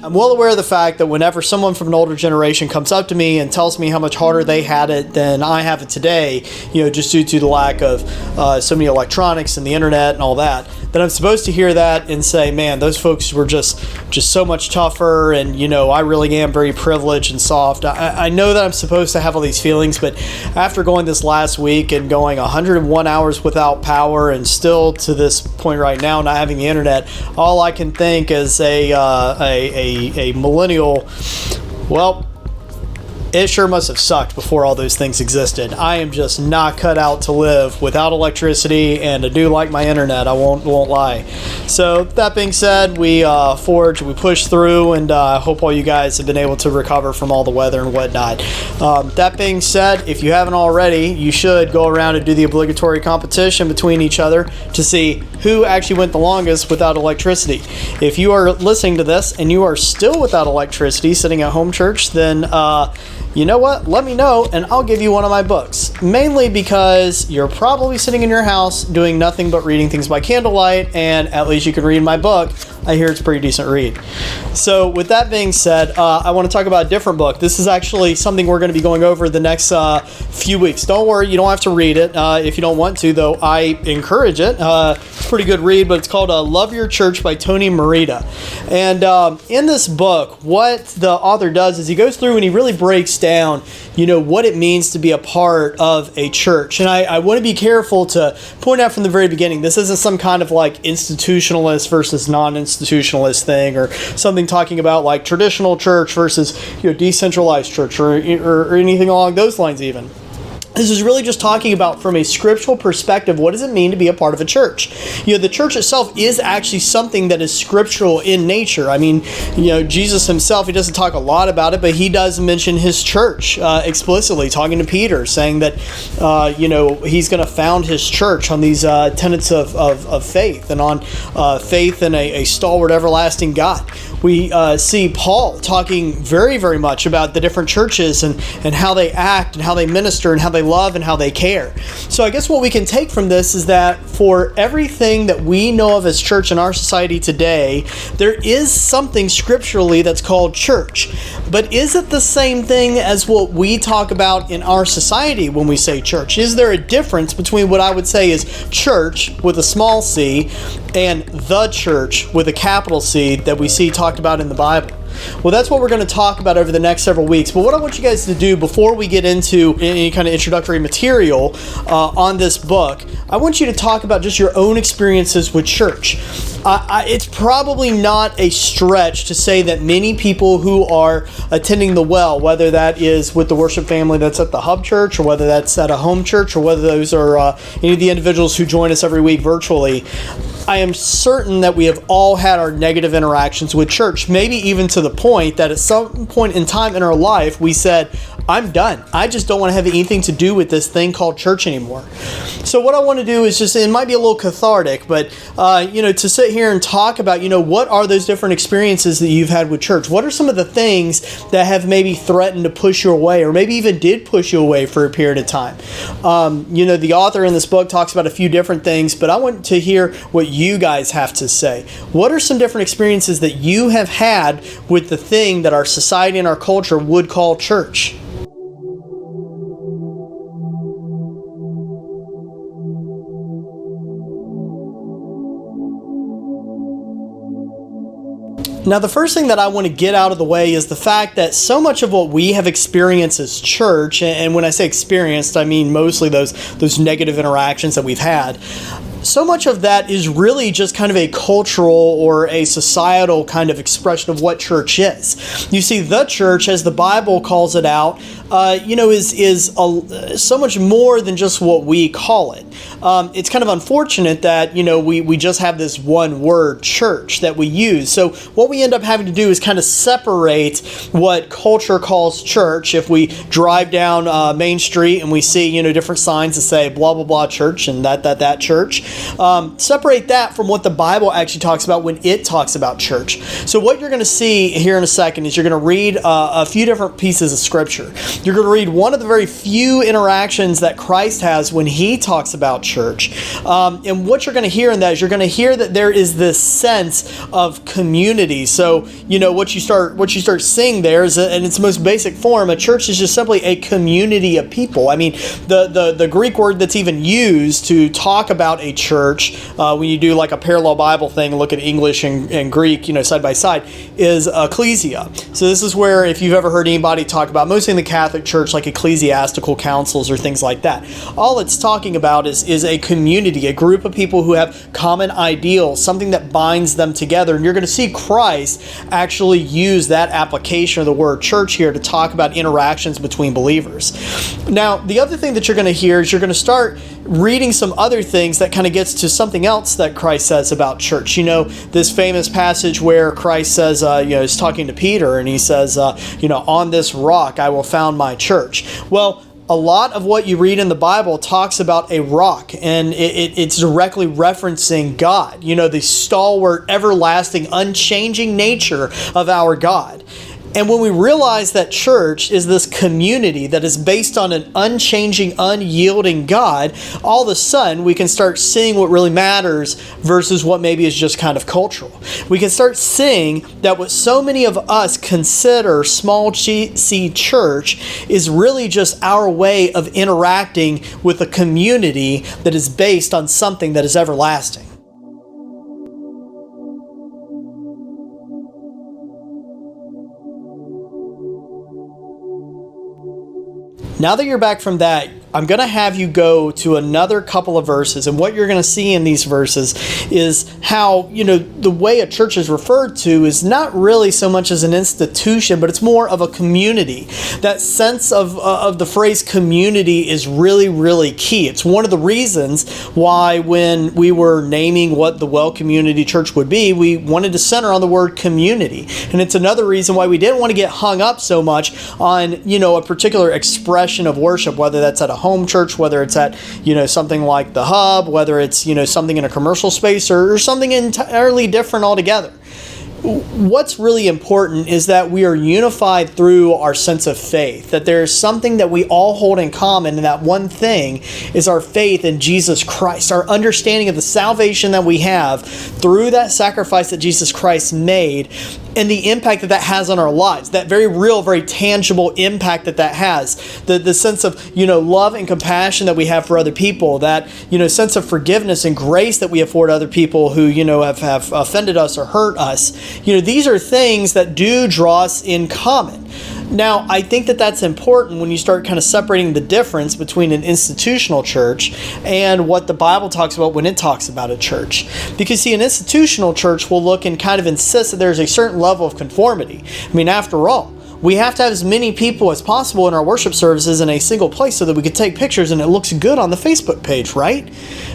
I'm well aware of the fact that whenever someone from an older generation comes up to me and tells me how much harder they had it than I have it today, just due to the lack of so many electronics and the internet and all that, then I'm supposed to hear that and say, man, those folks were just so much tougher, and I really am very privileged and soft. I know that I'm supposed to have all these feelings, but after going this last week and going 101 hours without power and still to this point right now not having the internet, all I can think is a millennial, well, it sure must have sucked before all those things existed. I am just not cut out to live without electricity, and I do like my internet, I won't lie. So that being said, we pushed through, and I hope all you guys have been able to recover from all the weather and whatnot. That being said, if you haven't already, you should go around and do the obligatory competition between each other to see who actually went the longest without electricity. If you are listening to this and you are still without electricity sitting at home church, then you know what? Let me know and I'll give you one of my books. Mainly because you're probably sitting in your house doing nothing but reading things by candlelight, and at least you can read my book. I hear it's a pretty decent read. So with that being said, I want to talk about a different book. This is actually something we're going to be going over the next few weeks. Don't worry, you don't have to read it if you don't want to, though I encourage it. It's a pretty good read, but it's called Love Your Church by Tony Merida. And in this book, what the author does is he goes through and he really breaks down what it means to be a part of a church. And I want to be careful to point out from the very beginning, this isn't some kind of like institutionalist versus non-institutionalist thing, or something talking about like traditional church versus decentralized church, or anything along those lines even. This is really just talking about, from a scriptural perspective, what does it mean to be a part of a church? The church itself is actually something that is scriptural in nature. I mean, Jesus himself, he doesn't talk a lot about it, but he does mention his church explicitly, talking to Peter, saying that, he's going to found his church on these tenets of faith, and on faith in a stalwart, everlasting God. We see Paul talking very, very much about the different churches and how they act and how they minister and how they love and how they care. So I guess what we can take from this is that for everything that we know of as church in our society today, there is something scripturally that's called church. But is it the same thing as what we talk about in our society when we say church? Is there a difference between what I would say is church with a small c and the church with a capital C that we see talked about in the Bible? Well, that's what we're going to talk about over the next several weeks. But what I want you guys to do before we get into any kind of introductory material on this book, I want you to talk about just your own experiences with church. It's probably not a stretch to say that many people who are attending the well, whether that is with the worship family that's at the hub church, or whether that's at a home church, or whether those are any of the individuals who join us every week virtually, I am certain that we have all had our negative interactions with church, maybe even to the point that at some point in time in our life we said, I'm done. I just don't want to have anything to do with this thing called church anymore. So what I want to do is just, it might be a little cathartic, but to sit here and talk about, what are those different experiences that you've had with church? What are some of the things that have maybe threatened to push you away, or maybe even did push you away for a period of time? The author in this book talks about a few different things, but I want to hear what you guys have to say. What are some different experiences that you have had with the thing that our society and our culture would call church? Now, the first thing that I want to get out of the way is the fact that so much of what we have experienced as church, and when I say experienced, I mean mostly those negative interactions that we've had, so much of that is really just kind of a cultural or a societal kind of expression of what church is. You see, the church, as the Bible calls it out, is so much more than just what we call it. It's kind of unfortunate that, we just have this one word, church, that we use. So what we end up having to do is kind of separate what culture calls church. If we drive down Main Street and we see, different signs that say blah, blah, blah church and that church, Separate that from what the Bible actually talks about when it talks about church. So what you're going to see here in a second is you're going to read a few different pieces of scripture. You're going to read one of the very few interactions that Christ has when he talks about church. And what you're going to hear in that is you're going to hear that there is this sense of community. So, what you start seeing there is, in its most basic form, a church is just simply a community of people. I mean, the Greek word that's even used to talk about a church, when you do like a parallel Bible thing and look at English and Greek, side by side, is ecclesia. So this is where, if you've ever heard anybody talk about, mostly in the Catholic Church, like ecclesiastical councils or things like that, all it's talking about is a community, a group of people who have common ideals, something that binds them together. And you're going to see Christ actually use that application of the word church here to talk about interactions between believers. Now, the other thing that you're going to hear is you're going to start reading some other things that kind of gets to something else that Christ says about church. This famous passage where Christ says, he's talking to Peter and he says, on this rock I will found my church. Well, a lot of what you read in the Bible talks about a rock, and it's directly referencing God, the stalwart, everlasting, unchanging nature of our God. And when we realize that church is this community that is based on an unchanging, unyielding God, all of a sudden we can start seeing what really matters versus what maybe is just kind of cultural. We can start seeing that what so many of us consider small c church is really just our way of interacting with a community that is based on something that is everlasting. Now that you're back from that, I'm going to have you go to another couple of verses, and what you're going to see in these verses is how, the way a church is referred to is not really so much as an institution, but it's more of a community. That sense of the phrase community is really, really key. It's one of the reasons why when we were naming what the Well Community Church would be, we wanted to center on the word community. And it's another reason why we didn't want to get hung up so much on, a particular expression of worship, whether that's at a home church, whether it's at, something like the Hub, whether it's, something in a commercial space or something entirely different altogether. What's really important is that we are unified through our sense of faith, that there's something that we all hold in common, and that one thing is our faith in Jesus Christ, our understanding of the salvation that we have through that sacrifice that Jesus Christ made, and the impact that has on our lives, that very real, very tangible impact that has, the sense of, love and compassion that we have for other people, that, sense of forgiveness and grace that we afford other people who, have offended us or hurt us. These are things that do draw us in common. Now, I think that that's important when you start kind of separating the difference between an institutional church and what the Bible talks about when it talks about a church. Because, see, an institutional church will look and kind of insist that there's a certain level of conformity. I mean, after all, we have to have as many people as possible in our worship services in a single place so that we can take pictures and it looks good on the Facebook page, right?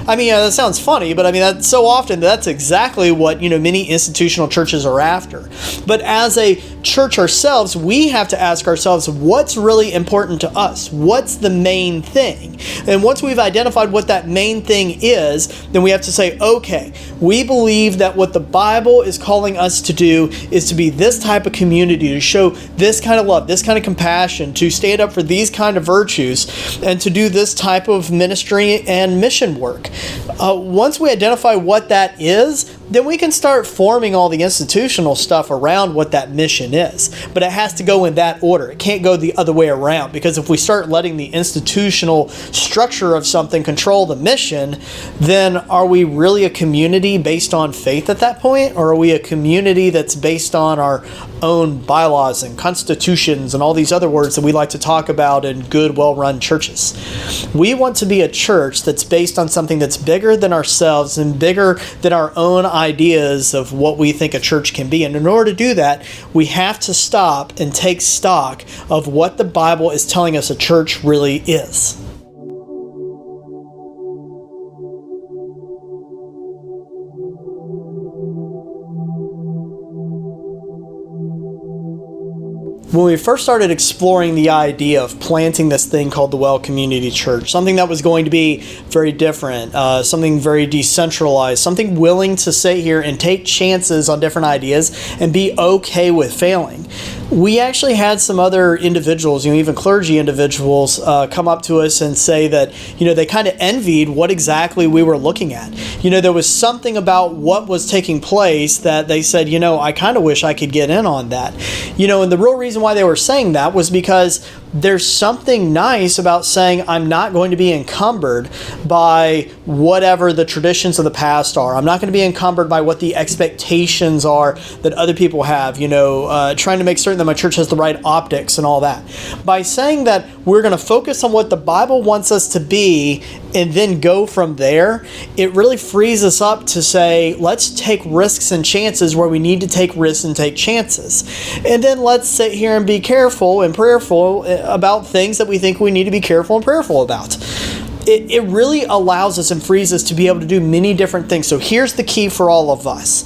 I mean, that sounds funny, but I mean, that's so often that's exactly what, many institutional churches are after. But as a church ourselves, we have to ask ourselves, what's really important to us? What's the main thing? And once we've identified what that main thing is, then we have to say, okay, we believe that what the Bible is calling us to do is to be this type of community, to show this kind of love, this kind of compassion, to stand up for these kind of virtues, and to do this type of ministry and mission work. Once we identify what that is, then we can start forming all the institutional stuff around what that mission is. But it has to go in that order. It can't go the other way around, because if we start letting the institutional structure of something control the mission, then are we really a community based on faith at that point? Or are we a community that's based on our own bylaws and constitutions and all these other words that we like to talk about in good, well-run churches? We want to be a church that's based on something that's bigger than ourselves and bigger than our own ideas of what we think a church can be. And in order to do that, we have to stop and take stock of what the Bible is telling us a church really is. when we first started exploring the idea of planting this thing called the Well Community Church, something that was going to be very different, something very decentralized, something willing to sit here and take chances on different ideas and be okay with failing, we actually had some other individuals, even clergy individuals, come up to us and say that, they kind of envied what exactly we were looking at. There was something about what was taking place that they said, I kind of wish I could get in on that. And the real reason why they were saying that was because there's something nice about saying I'm not going to be encumbered by whatever the traditions of the past are. I'm not going to be encumbered by what the expectations are that other people have, trying to make certain that my church has the right optics and all that. By saying that we're going to focus on what the Bible wants us to be and then go from there, it really frees us up to say, let's take risks and chances where we need to take risks and take chances. And then let's sit here and be careful and prayerful about things that we think we need to be careful and prayerful about. It really allows us and frees us to be able to do many different things. So here's the key for all of us.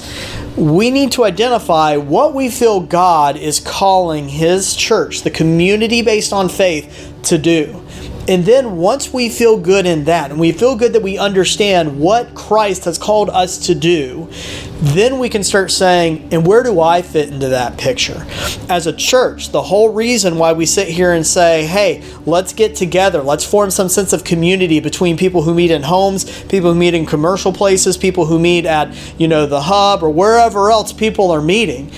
We need to identify what we feel God is calling His church, the community based on faith, to do. And then once we feel good in that, and we feel good that we understand what Christ has called us to do, then we can start saying, and where do I fit into that picture? As a church, the whole reason why we sit here and say, hey, let's get together, let's form some sense of community between people who meet in homes, people who meet in commercial places, people who meet at, the hub or wherever else people are meeting.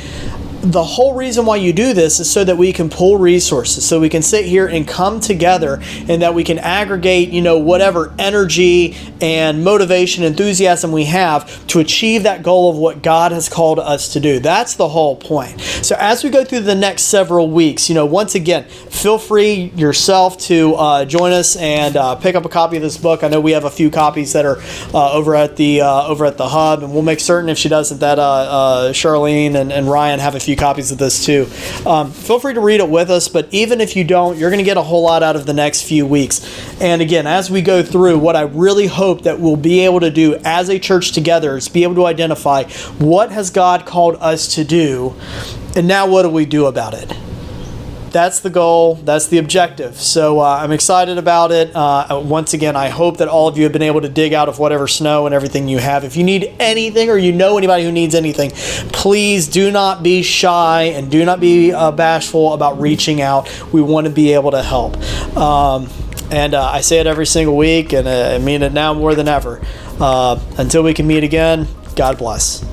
The whole reason why you do this is so that we can pull resources, so we can sit here and come together, and that we can aggregate, whatever energy and motivation, enthusiasm we have to achieve that goal of what God has called us to do. That's the whole point. So as we go through the next several weeks, once again, feel free yourself to join us and pick up a copy of this book. I know we have a few copies that are over at the hub, and we'll make certain if she doesn't that Charlene and Ryan have a few copies of this too. Feel free to read it with us, but even if you don't, you're going to get a whole lot out of the next few weeks. And again, as we go through, what I really hope that we'll be able to do as a church together is be able to identify what has God called us to do, and now what do we do about it? That's the goal. That's the objective. So I'm excited about it. Once again, I hope that all of you have been able to dig out of whatever snow and everything you have. If you need anything, or anybody who needs anything, please do not be shy and do not be bashful about reaching out. We want to be able to help. And I say it every single week, and I mean it now more than ever. Until we can meet again, God bless.